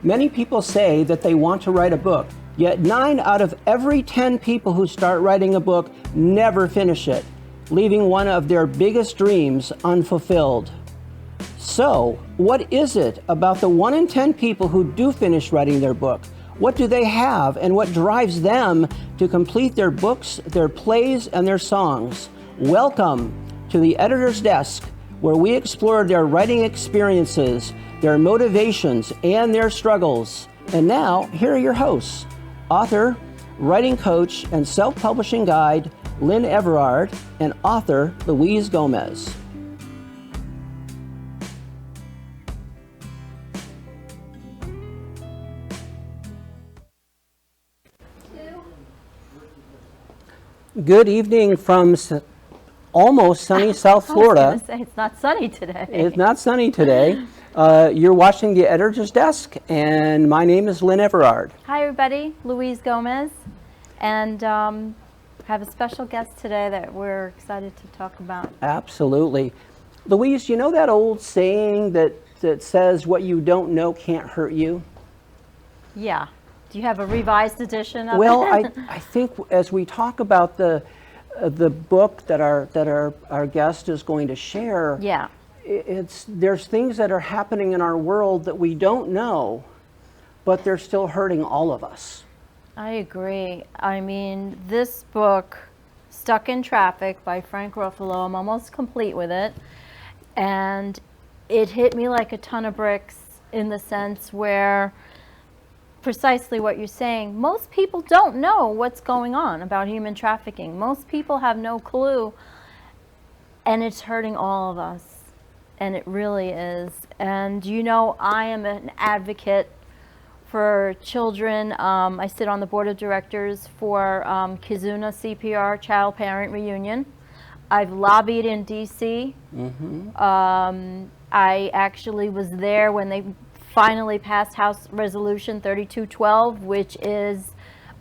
Many people say that they want to write a book, yet 9 out of every 10 people who start writing a book never finish it, leaving one of their biggest dreams unfulfilled. So, what is it about the 1 in 10 people who do finish writing their book? What do they have, and what drives them to complete their books, their plays, and their songs? Welcome to the Editor's Desk, where we explore their writing experiences, their motivations, and their struggles. And now, here are your hosts, author, writing coach, and self-publishing guide, Lynn Everard, and author, Louise Gomez. Good evening from almost sunny South Florida. I was going to say, it's not sunny today. It's not sunny today. You're watching the Editor's Desk, and my name is Lynn Everard. Hi, everybody. Louise Gomez. And have a special guest today that we're excited to talk about. Absolutely. Louise, you know that old saying that says what you don't know can't hurt you? Yeah. Do you have a revised edition of Well, it? I think as we talk about the book that our guest is going to share, yeah, there's things that are happening in our world that we don't know, but they're still hurting all of us. I agree. I mean, this book, Stuck in Traffic by Frank Ruffolo, I'm almost complete with it, and it hit me like a ton of bricks in the sense where precisely what you're saying. Most people don't know what's going on about human trafficking. Most people have no clue, and it's hurting all of us, and it really is. And you know, I am an advocate for children. I sit on the board of directors for Kizuna CPR Child Parent Reunion. I've lobbied in DC. I actually was there when they finally passed House Resolution 3212, which is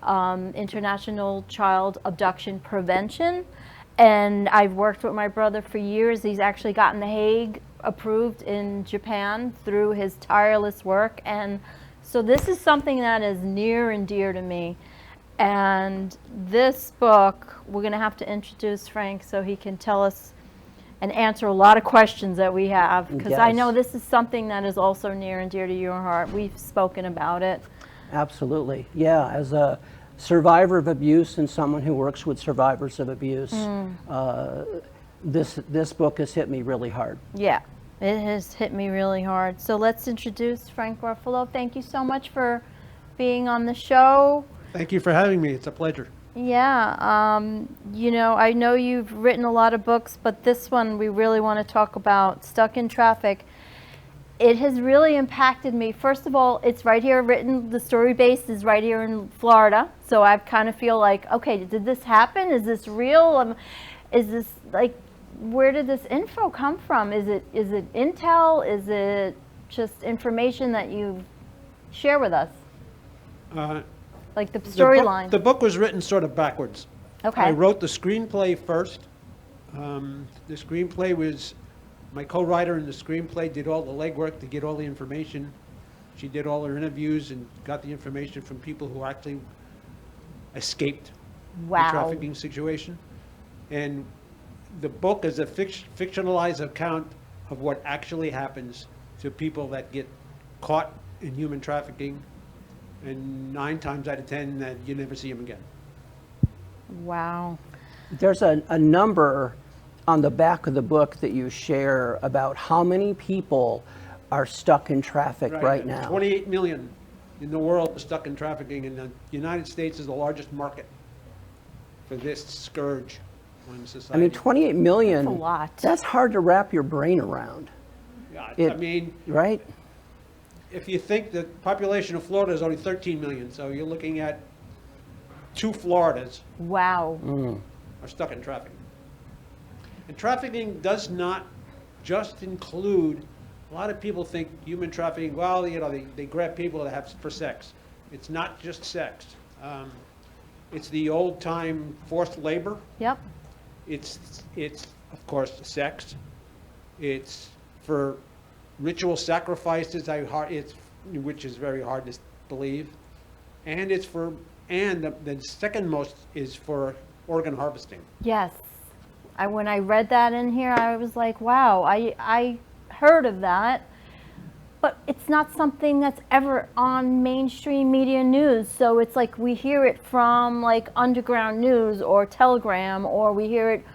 International Child Abduction Prevention. And I've worked with my brother for years. He's actually gotten The Hague approved in Japan through his tireless work. And so this is something that is near and dear to me. And this book, we're going to have to introduce Frank so he can tell us and answer a lot of questions that we have, because I know this is something that is also near and dear to your heart. We've spoken about it. Absolutely. Yeah, as a survivor of abuse and someone who works with survivors of abuse, this book has hit me really hard. Yeah. It has hit me really hard. So let's introduce Frank Ruffolo. Thank you so much for being on the show. Thank you for having me. It's a pleasure. Yeah, you know, I know you've written a lot of books, but this one we really want to talk about, Stuck in Traffic. It has really impacted me. First of all, it's right here written, the story base is right here in Florida, so I kind of feel like, okay, did this happen? Is this real? Is this, like, where did this info come from? Is it intel? Is it just information that you share with us? Like the storyline. The book was written sort of backwards. Okay. I wrote the screenplay first. The screenplay was, my co-writer in the screenplay did all the legwork to get all the information. She did all her interviews and got the information from people who actually escaped the trafficking situation. And the book is a fictionalized account of what actually happens to people that get caught in human trafficking. And 9 times out of 10 that you never see them again. Wow. There's a number on the back of the book that you share about how many people are stuck in traffic right now. 28 million in the world are stuck in trafficking, and the United States is the largest market for this scourge on society. I mean, 28 million, that's a lot. That's hard to wrap your brain around. Yeah, I mean, right? If you think the population of Florida is only 13 million, so you're looking at 2 Floridas. Wow. Are stuck in trafficking. And trafficking does not just include, a lot of people think human trafficking, well, you know, they grab people that have for sex. It's not just sex. It's the old time forced labor. Yep. It's of course sex. It's for ritual sacrifices. It's which is very hard to believe. And it's for, and the second most is for organ harvesting. Yes. When I read that in here, I was like, wow, I heard of that, but it's not something that's ever on mainstream media news. So it's like we hear it from like underground news or Telegram, or we hear it,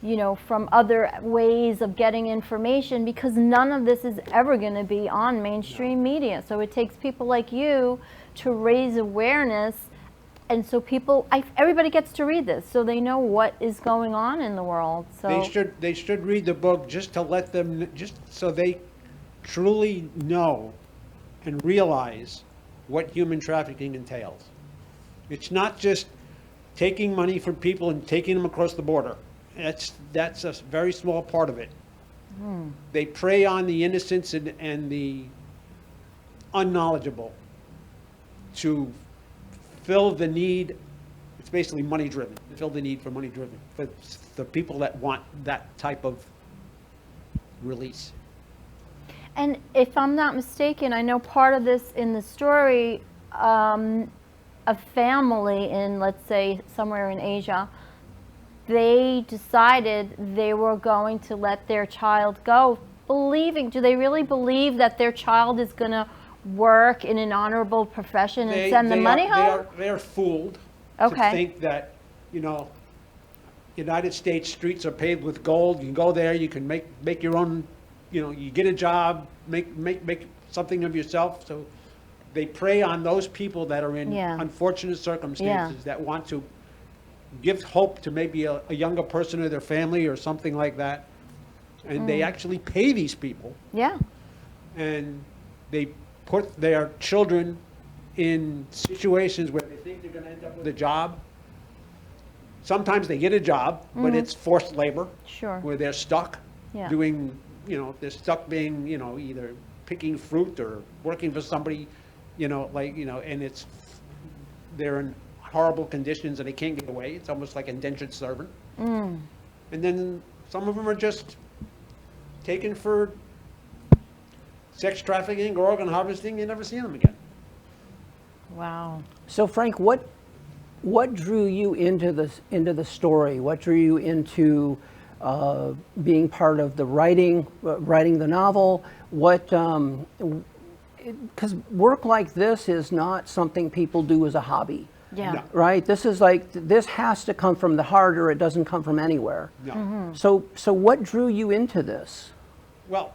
you know, from other ways of getting information, because none of this is ever going to be on mainstream media. So it takes people like you to raise awareness. And so everybody gets to read this, so they know what is going on in the world. So They should read the book just to let them, just so they truly know and realize what human trafficking entails. It's not just taking money from people and taking them across the border. That's a very small part of it. They prey on the innocents and the unknowledgeable to fill the need. It's basically money driven, to fill the need for money driven, for the people that want that type of release. And if I'm not mistaken, I know part of this in the story, a family in, let's say, somewhere in Asia, they decided they were going to let their child go, do they really believe that their child is going to work in an honorable profession and send the money home? They're fooled to think that, you know, United States streets are paved with gold. You can go there, you can make your own, you know, you get a job, make something of yourself. So they prey on those people that are in unfortunate circumstances, that want to give hope to maybe a younger person or their family or something like that. And they actually pay these people. Yeah. And they put their children in situations where they think they're going to end up with a job. Sometimes they get a job, but it's forced labor. Sure. Where they're stuck doing, you know, they're stuck being, you know, either picking fruit or working for somebody, you know, like, you know, and they're in horrible conditions and they can't get away. It's almost like indentured servant. And then some of them are just taken for sex trafficking or organ harvesting. You never see them again. Wow. So Frank, what drew you into the story? What drew you into being part of the writing the novel? Because work like this is not something people do as a hobby. Yeah. No. Right? This has to come from the heart, or it doesn't come from anywhere. No. So what drew you into this? Well,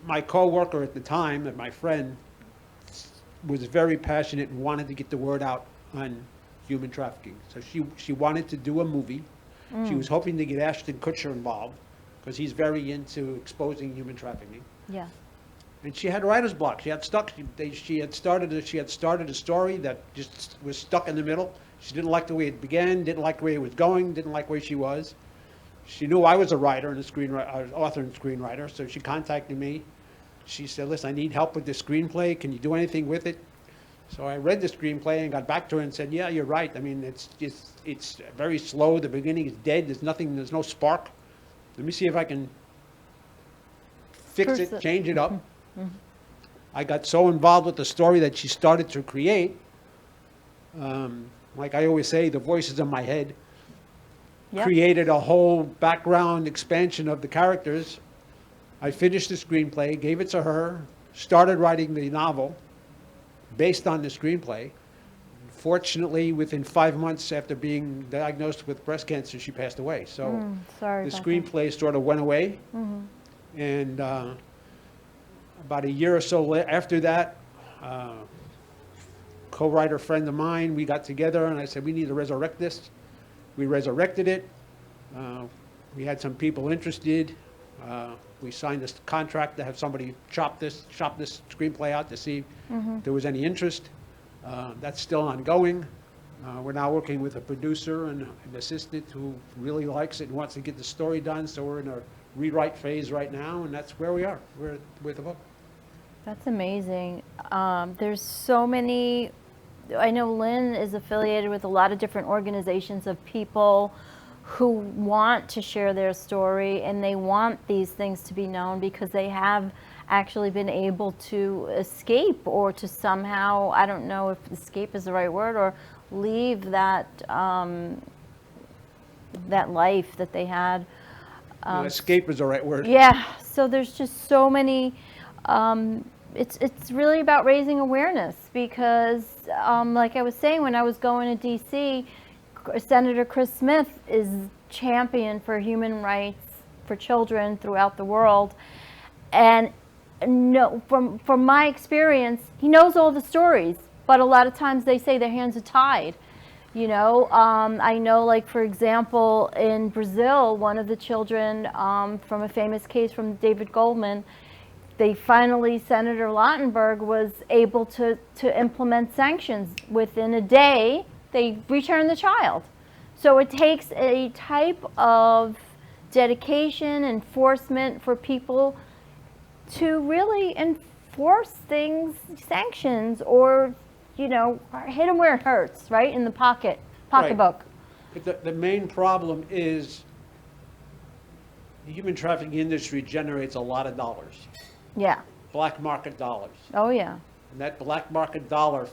my co-worker at the time, and my friend, was very passionate and wanted to get the word out on human trafficking. So she wanted to do a movie. She was hoping to get Ashton Kutcher involved because he's very into exposing human trafficking. Yeah. And she had writer's block. She had stuck. She had started a story that just was stuck in the middle. She didn't like the way it began. Didn't like the way it was going. Didn't like where she was. She knew I was a writer and a screenwriter, author and screenwriter. So she contacted me. She said, "Listen, I need help with this screenplay. Can you do anything with it?" So I read the screenplay and got back to her and said, "Yeah, you're right. I mean, it's very slow. The beginning is dead. There's no spark. Let me see if I can fix it, change it up." I got so involved with the story that she started to create. Like I always say, the voices in my head created a whole background expansion of the characters. I finished the screenplay, gave it to her, started writing the novel based on the screenplay. Fortunately, within 5 months after being diagnosed with breast cancer, she passed away. So Sorry the about screenplay sort of went away. And about a year or so after that, co-writer friend of mine, we got together and I said, we need to resurrect this. We resurrected it. We had some people interested. We signed this contract to have somebody shop this screenplay out to see if there was any interest. That's still ongoing. We're now working with a producer and an assistant who really likes it and wants to get the story done. So we're in a rewrite phase right now, and that's where we are. We're with the book. That's amazing. There's so many. I know Lynn is affiliated with a lot of different organizations of people who want to share their story, and they want these things to be known because they have actually been able to escape, or to somehow, I don't know if escape is the right word, or leave that that life that they had. Escape is the right word. Yeah, so there's just so many, it's really about raising awareness, because like I was saying, when I was going to DC, Senator Chris Smith is champion for human rights for children throughout the world. And no, from my experience, he knows all the stories, but a lot of times they say their hands are tied. You know, I know, like, for example, in Brazil, one of the children from a famous case from David Goldman, they finally, Senator Lautenberg was able to implement sanctions. Within a day, they returned the child. So it takes a type of dedication, enforcement for people to really enforce things, sanctions, or, you know, hit them where it hurts, right? In the pocketbook. But the main problem is the human trafficking industry generates a lot of dollars, Yeah. black market dollars. Oh, yeah. And that black market dollar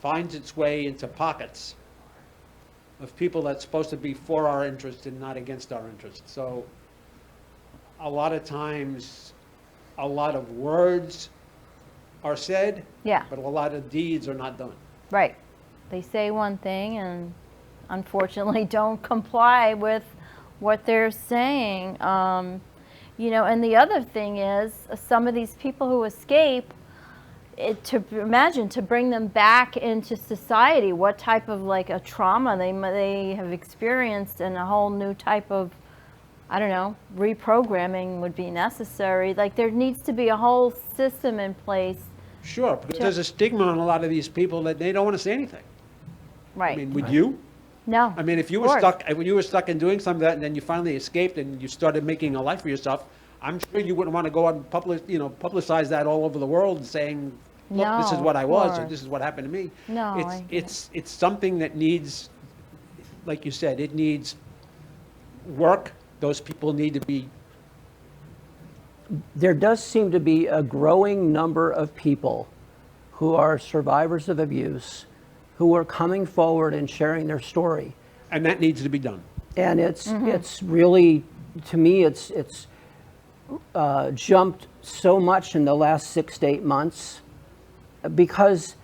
finds its way into pockets of people that's supposed to be for our interest and not against our interest. So a lot of times, a lot of words are said, Yeah. but a lot of deeds are not done. Right. They say one thing and unfortunately don't comply with what they're saying. You know, and the other thing is, some of these people who escape, to bring them back into society, what type of, like, a trauma they have experienced, and a whole new type of, I don't know, reprogramming would be necessary. Like, there needs to be a whole system in place. Sure, because there's a stigma on a lot of these people that they don't want to say anything. Right. I mean, would you? No. I mean, if you of were course. stuck, when you were stuck in doing some of that, and then you finally escaped and you started making a life for yourself, I'm sure you wouldn't want to go out and publicize that all over the world, saying, "Look, this is No, what I of was, or course. this is what happened to me." No, I get It's something that needs, like you said, it needs work. Those people need to be. There does seem to be a growing number of people who are survivors of abuse, who are coming forward and sharing their story. And that needs to be done. And it's really, to me, it's jumped so much in the last 6 to 8 months, because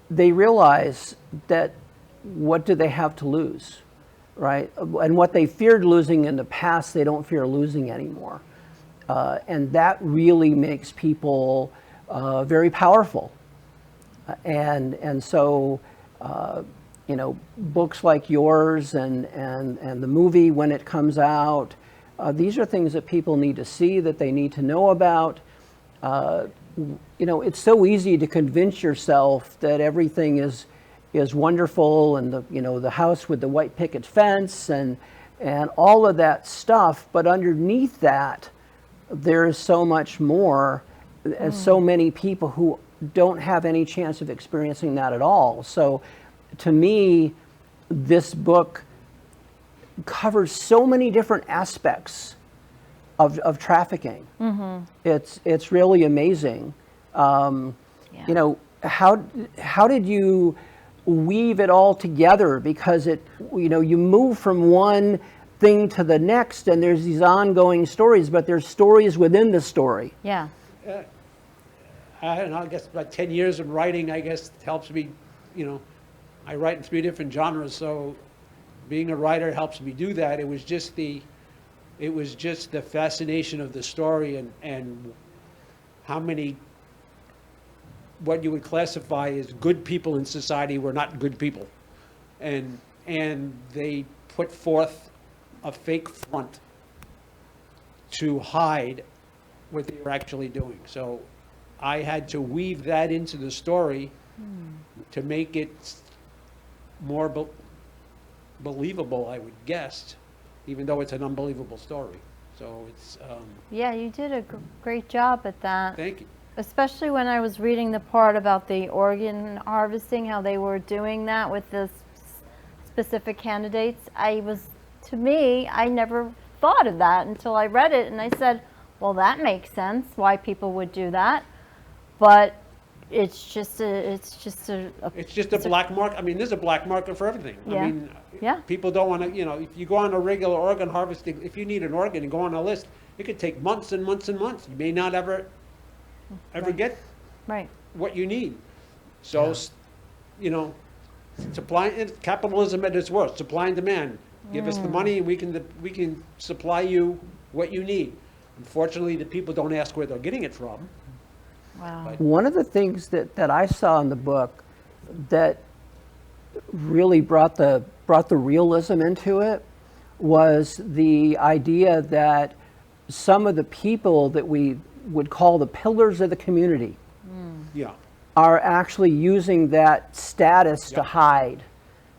they realize that what do they have to lose, right? And what they feared losing in the past, they don't fear losing anymore. And that really makes people very powerful. And so, you know, books like yours and the movie when it comes out, these are things that people need to see, that they need to know about. You know, it's so easy to convince yourself that everything is wonderful, and the house with the white picket fence and all of that stuff. But underneath that, there is so much more, and so many people who don't have any chance of experiencing that at all. So to me, this book covers so many different aspects of trafficking. It's really amazing. You know, how did you weave it all together? Because you move from one thing to the next, and there's these ongoing stories, but there's stories within the story. Yeah. I don't know, I guess about 10 years of writing, I guess, helps me, I write in 3 different genres, so being a writer helps me do that. It was just the fascination of the story, and how many, what you would classify as good people in society were not good people. And they put forth a fake front to hide what they were actually doing. So I had to weave that into the story to make it more believable, I would guess, even though it's an unbelievable story. So it's... Yeah, you did a great job at that. Thank you. Especially when I was reading the part about the organ harvesting, how they were doing that with the specific candidates. I was to me, I never thought of that until I read it, and I said, well, that makes sense why people would do that. But it's just a black market. I mean, there's a black market for everything. Yeah. I mean, Yeah. people don't want to, if you go on a regular organ harvesting, if you need an organ and go on a list, it could take months and months and months. You may not ever get right. what you need. So, supply, capitalism at its worst, supply and demand. Give us the money and we can supply you what you need. Unfortunately, the people don't ask where they're getting it from. Wow. One of the things that I saw in the book that really brought the realism into it was the idea that some of the people that we would call the pillars of the community Yeah. are actually using that status Yep.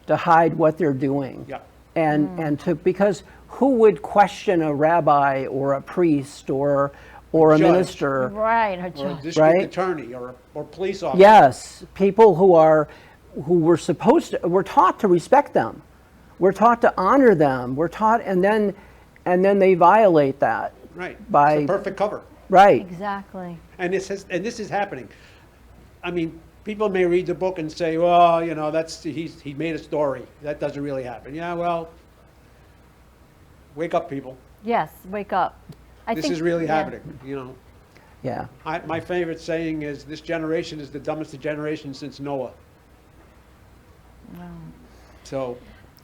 to hide what they're doing. Yeah. And because who would question a rabbi or a priest or a Judge. minister? Right. Or a district Right? attorney or police officer. Yes, people who were taught to respect them. We're taught to honor them. We're taught, and then they violate that. Right. By- It's a perfect cover. Right. Exactly. And this is happening. I mean, people may read the book and say, well, he made a story. That doesn't really happen. Yeah, well, wake up, people. Yes. Wake up. This is really yeah. happening, Yeah. My favorite saying is, this generation is the dumbest generation since Noah. Wow. So,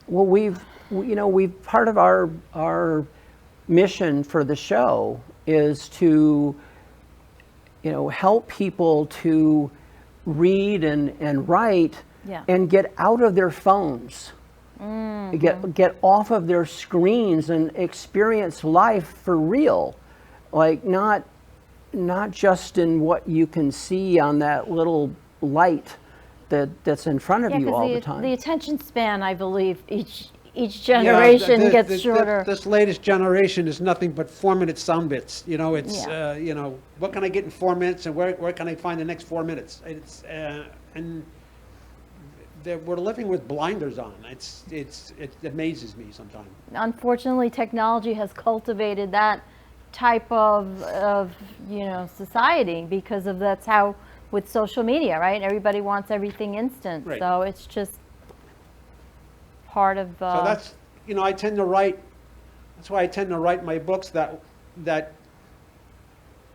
Well, we've part of our mission for the show is to, help people to read and write Yeah. and get out of their phones. Get off of their screens and experience life for real, like not just in what you can see on that little light that's in front of you all the time. The attention span, I believe, each generation gets shorter. This latest generation is nothing but 4-minute sound bits. It's what can I get in 4 minutes, and where can I find the next 4 minutes? It's and we're living with blinders on. It amazes me sometimes. Unfortunately, technology has cultivated that type of society because of that's how with social media, right? Everybody wants everything instant, Right. so it's just part of. So that's I tend to write. That's why I tend to write my books that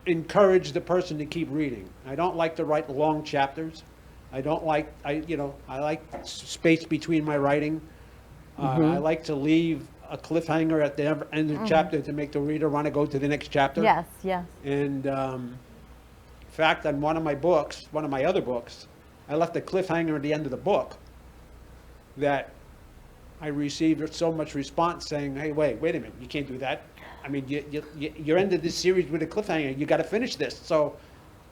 encourage the person to keep reading. I don't like to write long chapters. I like space between my writing. I like to leave a cliffhanger at the end of the chapter to make the reader want to go to the next chapter. Yes, yes. And in fact, on one of my other books, I left a cliffhanger at the end of the book that I received so much response saying, hey, wait a minute, you can't do that. I mean, you ended this series with a cliffhanger. You got to finish this. So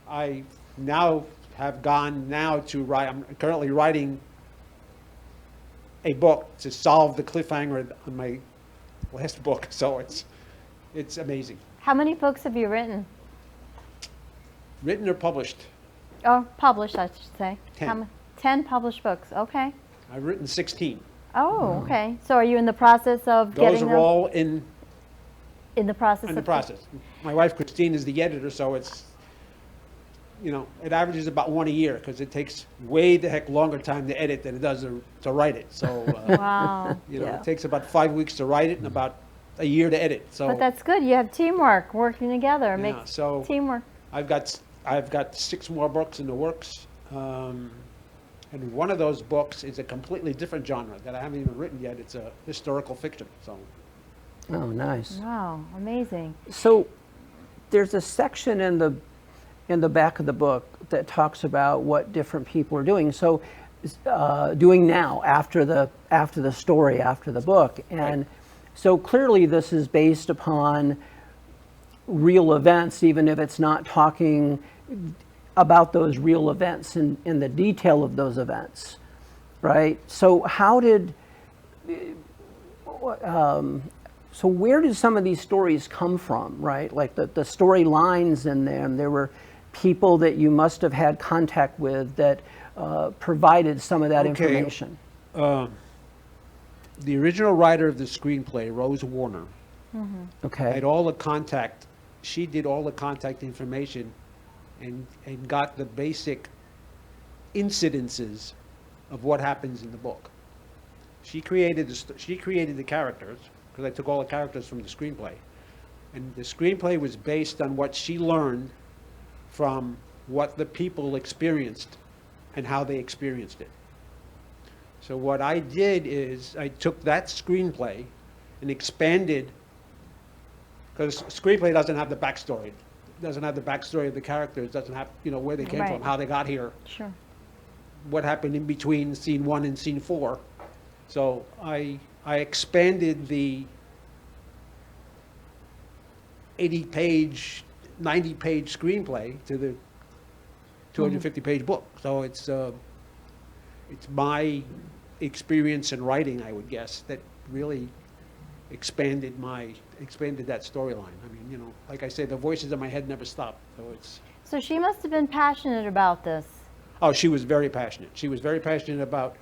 I now have gone to write. I'm currently writing a book to solve the cliffhanger on my last book. So it's amazing. How many books have you written? Written or published? Oh, published, I should say. 10. 10 published books. Okay. I've written 16. Oh, okay. So are you in the process of Those getting are them? all in In the process the of process. My wife Christine is the editor, so it's it averages about one a year because it takes way the heck longer time to edit than it does to write it. So Wow. Yeah. it takes about 5 weeks to write it and about a year to edit. So But that's good. You have teamwork, working together. yeah, Makes so teamwork. I've got 6 more books in the works, and one of those books is a completely different genre that I haven't even written yet. It's a historical fiction. So Oh, nice. Wow, amazing. So there's a section in the back of the book that talks about what different people are doing. So doing now after the story, after the book. And Right. so clearly this is based upon real events, even if it's not talking about those real events and the detail of those events, right? So how did, so where did some of these stories come from, right? Like the storylines in them, there were people that you must have had contact with that provided some of that Okay. information. The original writer of the screenplay, Rose Warner, Okay. had all the contact, she did all the contact information and got the basic incidences of what happens in the book. She created the characters, because I took all the characters from the screenplay. And the screenplay was based on what she learned from what the people experienced and how they experienced it. So what I did is I took that screenplay and expanded, because screenplay doesn't have the backstory. It doesn't have the backstory of the characters, doesn't have, where they came Right. from, how they got here, Sure. what what happened in between scene 1 and scene 4. So I expanded the 80-page, 90-page screenplay to the 250-page book. So it's my experience in writing, I would guess, that really expanded that storyline. I mean, like I say, the voices in my head never stop. So it's. So she must have been passionate about this. Oh, she was very passionate. She was very passionate about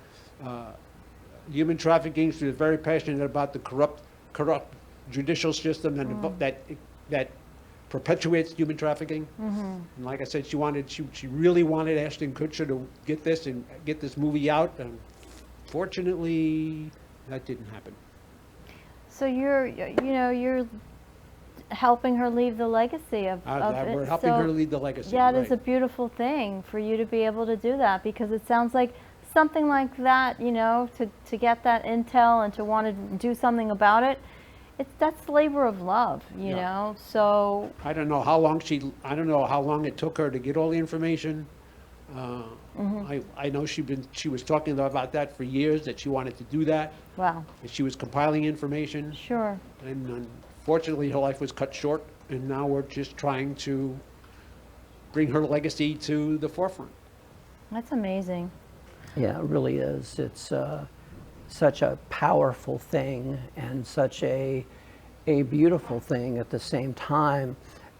human trafficking. She was very passionate about the corrupt judicial system and that perpetuates human trafficking. And like I said, she really wanted Ashton Kutcher to get this movie out. And fortunately, that didn't happen. So you're helping her leave the legacy of it. We're helping her lead the legacy. Yeah, it right. is a beautiful thing for you to be able to do that, because it sounds like something like that, to get that intel and to want to do something about it, that's labor of love, you know. So I don't know how long it took her to get all the information. I know she was talking about that for years, that she wanted to do that. wow, And she was compiling information, sure. and unfortunately her life was cut short, and now we're just trying to bring her legacy to the forefront. That's amazing. Yeah, it really is. It's such a powerful thing and such a beautiful thing at the same time,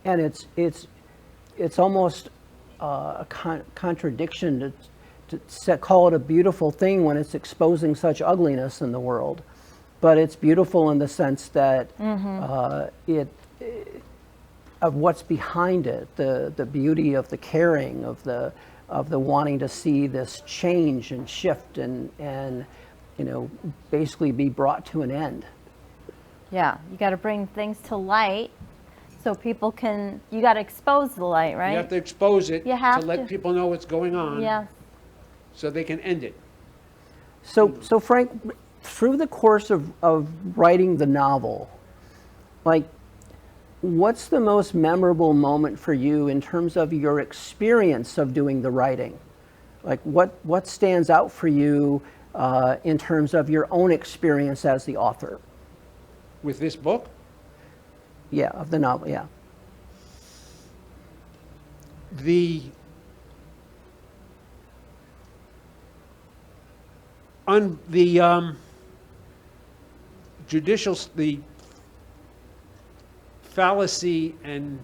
and it's almost a contradiction to call it a beautiful thing when it's exposing such ugliness in the world. But it's beautiful in the sense that of what's behind it, the beauty of the caring, of the wanting to see this change and shift and basically be brought to an end. Yeah, you got to bring things to light so people you got to expose the light, right? You have to expose it You have to let to. people know what's going on, Yes. so they can end it. So Frank, through the course of writing the novel, like, what's the most memorable moment for you in terms of your experience of doing the writing? Like, what stands out for you in terms of your own experience as the author? With this book, Yeah, of the novel, yeah. the fallacy and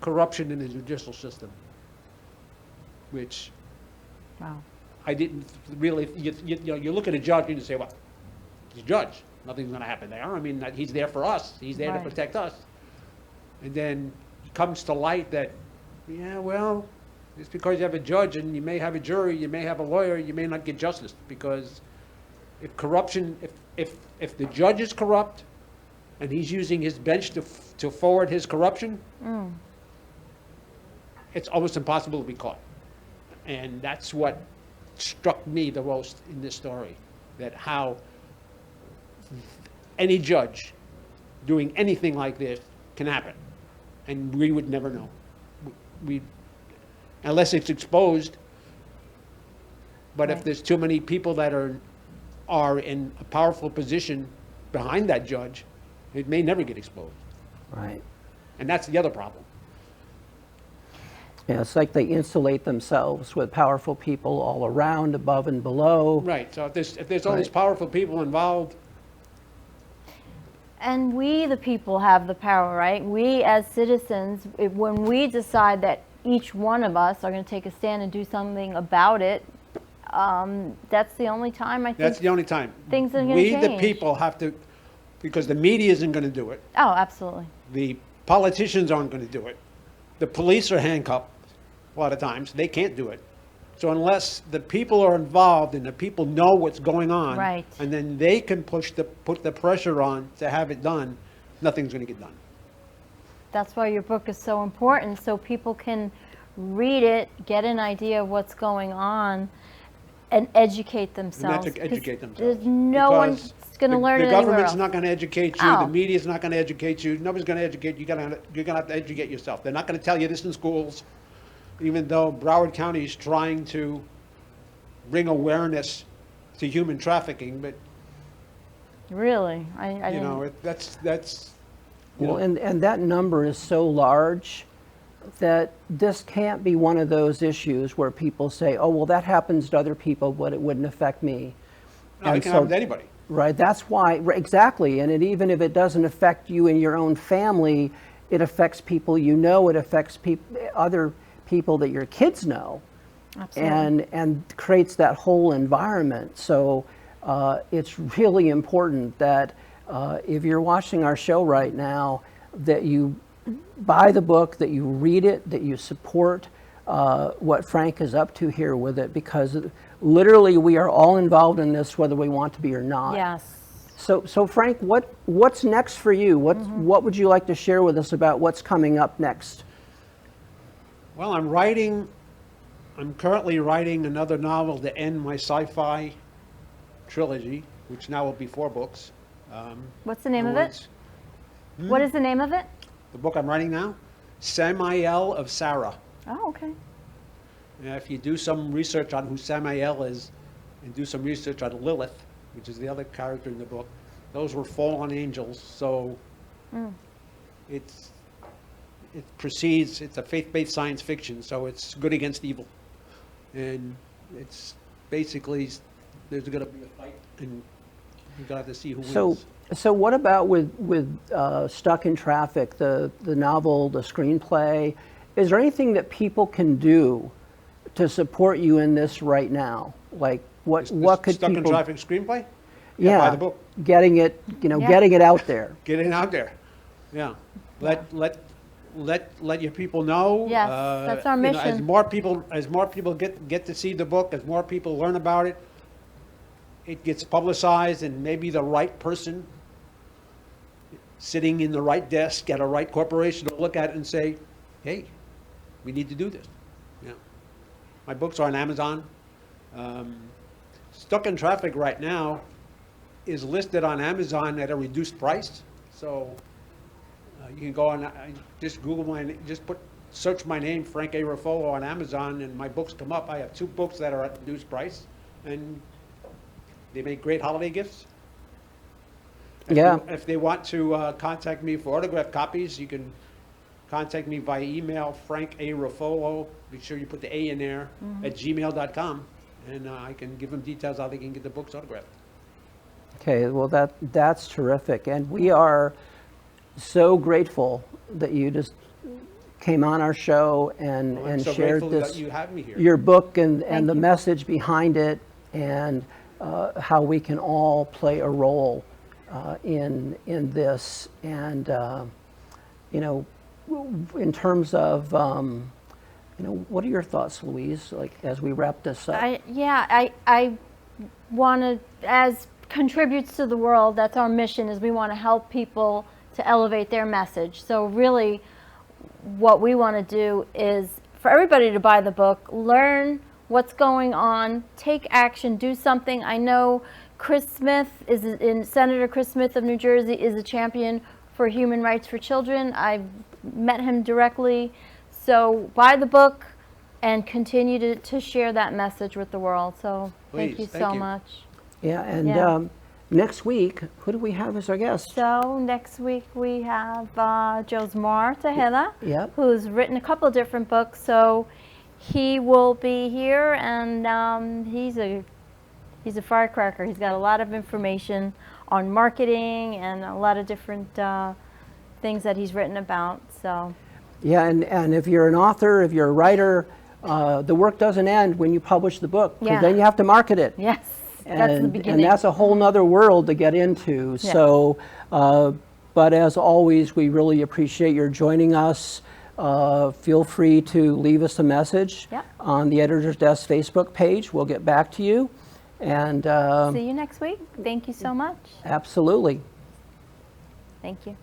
corruption in the judicial system, which Wow. I didn't really. You look at a judge and you say, "Well, he's a judge. Nothing's going to happen there. I mean, he's there for us. He's there Right. to protect us." And then it comes to light that, yeah, well, just because you have a judge and you may have a jury, you may have a lawyer, you may not get justice, because if corruption, if the judge is corrupt and he's using his bench to forward his corruption, it's almost impossible to be caught. And that's what struck me the most in this story, that how any judge doing anything like this can happen, and we would never know. We unless it's exposed. But if Right. there's too many people that are in a powerful position behind that judge, it may never get exposed. Right. And that's the other problem. Yeah, it's like they insulate themselves with powerful people all around, above and below. Right. So if there's all these Right. powerful people involved, And we, the people, have the power, right? We, as citizens, when we decide that each one of us are going to take a stand and do something about it, That's the only time I think. That's the only time. Things are gonna We, the change. people, have to, because the media isn't going to do it. Oh, absolutely. The politicians aren't going to do it. The police are handcuffed a lot of times. They can't do it. So unless the people are involved and the people know what's going on, Right. and then they can put the pressure on to have it done, nothing's going to get done. That's why your book is so important, so people can read it, get an idea of what's going on, and educate themselves. And that's to educate 'Cause themselves. There's no one's going to learn it The anywhere government's else. not going to educate you. Oh. The media's not going to educate you. Nobody's going to educate you. You're going to have to educate yourself. They're not going to tell you this in schools, even though Broward County is trying to bring awareness to human trafficking. But Really, I you didn't. know, that's. You Well, know, and that number is so large that this can't be one of those issues where people say, oh, well, that happens to other people, but it wouldn't affect me. no, it And can so- happen to anybody. Right, that's why, exactly, and even if it doesn't affect you in your own family, it affects people you know, it affects other people that your kids know, Absolutely. and creates that whole environment. So it's really important that if you're watching our show right now, that you buy the book, that you read it, that you support what Frank is up to here with it, because literally we are all involved in this whether we want to be or not. Yes. So Frank, what's next for you? What would you like to share with us about what's coming up next? Well, I'm currently writing another novel to end my sci-fi trilogy, which now will be 4 books. What's the name of it? What is the name of it? The book I'm writing now, Samael of Sarah. Oh, okay. If you do some research on who Samael is, and do some research on Lilith, which is the other character in the book, those were fallen angels. So it proceeds. It's a faith-based science fiction, so it's good against evil, and it's basically there's going to be a fight, and you got to see who wins. So what about with Stuck in Traffic, the novel, the screenplay? Is there anything that people can do to support you in this right now? Like what could Stuck people? in Traffic screenplay? Yeah, buy the book. getting it, Yeah. getting it out there. Get it out there. Yeah. Let your people know. Yes, that's our mission. As more people get to see the book, as more people learn about it, it gets publicized, and maybe the right person sitting in the right desk at a right corporation will look at it and say, hey, we need to do this. Yeah. My books are on Amazon. Stuck in Traffic right now is listed on Amazon at a reduced price. So you can go on, just Google search my name, Frank A. Ruffolo, on Amazon, and my books come up. I have 2 books that are at reduced price, and they make great holiday gifts. If they want to contact me for autographed copies, you can contact me via email, Frank A. Ruffolo. Make sure you put the A in there, at gmail.com, and I can give them details how they can get the books autographed. Okay, well that's terrific, and we are so grateful that you just came on our show and I'm so shared grateful this that you have me here. your book and Thank the you. message behind it, and how we can all play a role in this, and in terms of what are your thoughts, Louise? Like as we wrap this up. I want to, as contributes to the world, that's our mission, is we want to help people to elevate their message. So really what we want to do is for everybody to buy the book, learn what's going on, take action, do something. I know Senator Chris Smith of New Jersey is a champion for human rights for children. I've met him directly. So buy the book and continue to share that message with the world. So thank you Please, so thank you. much. Yeah, and Yeah. Next week, who do we have as our guest? So next week we have Josmar Tehela, Yep. who's written a couple of different books. So he will be here, and he's a firecracker. He's got a lot of information on marketing and a lot of different things that he's written about. So Yeah, and if you're an author, if you're a writer, the work doesn't end when you publish the book, because Yeah. then you have to market it. Yes, that's the And beginning. that's a whole nother world to get into. Yeah. So, but as always, we really appreciate your joining us. Feel free to leave us a message Yep. on the Editor's Desk Facebook page. We'll get back to you. And See you next week. Thank you so much. absolutely. Thank you.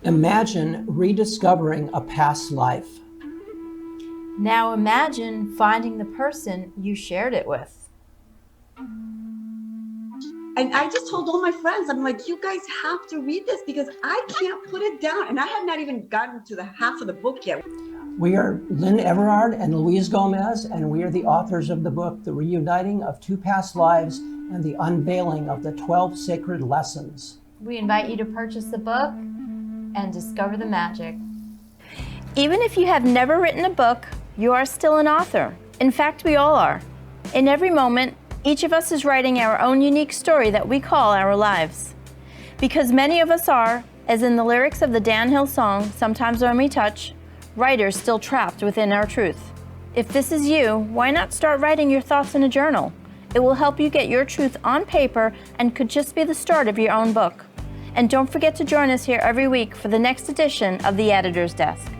Imagine rediscovering a past life. Now imagine finding the person you shared it with. And I just told all my friends, I'm like, you guys have to read this because I can't put it down. And I have not even gotten to the half of the book yet. We are Lynn Everard and Louise Gomez, and we are the authors of the book, The Reuniting of Two Past Lives and the Unveiling of the 12 Sacred Lessons. We invite you to purchase the book and discover the magic. Even if you have never written a book, you are still an author. In fact, we all are. In every moment, each of us is writing our own unique story that we call our lives. Because many of us are, as in the lyrics of the Dan Hill song, Sometimes When We Touch, writers still trapped within our truth. If this is you, why not start writing your thoughts in a journal? It will help you get your truth on paper and could just be the start of your own book. And don't forget to join us here every week for the next edition of The Editor's Desk.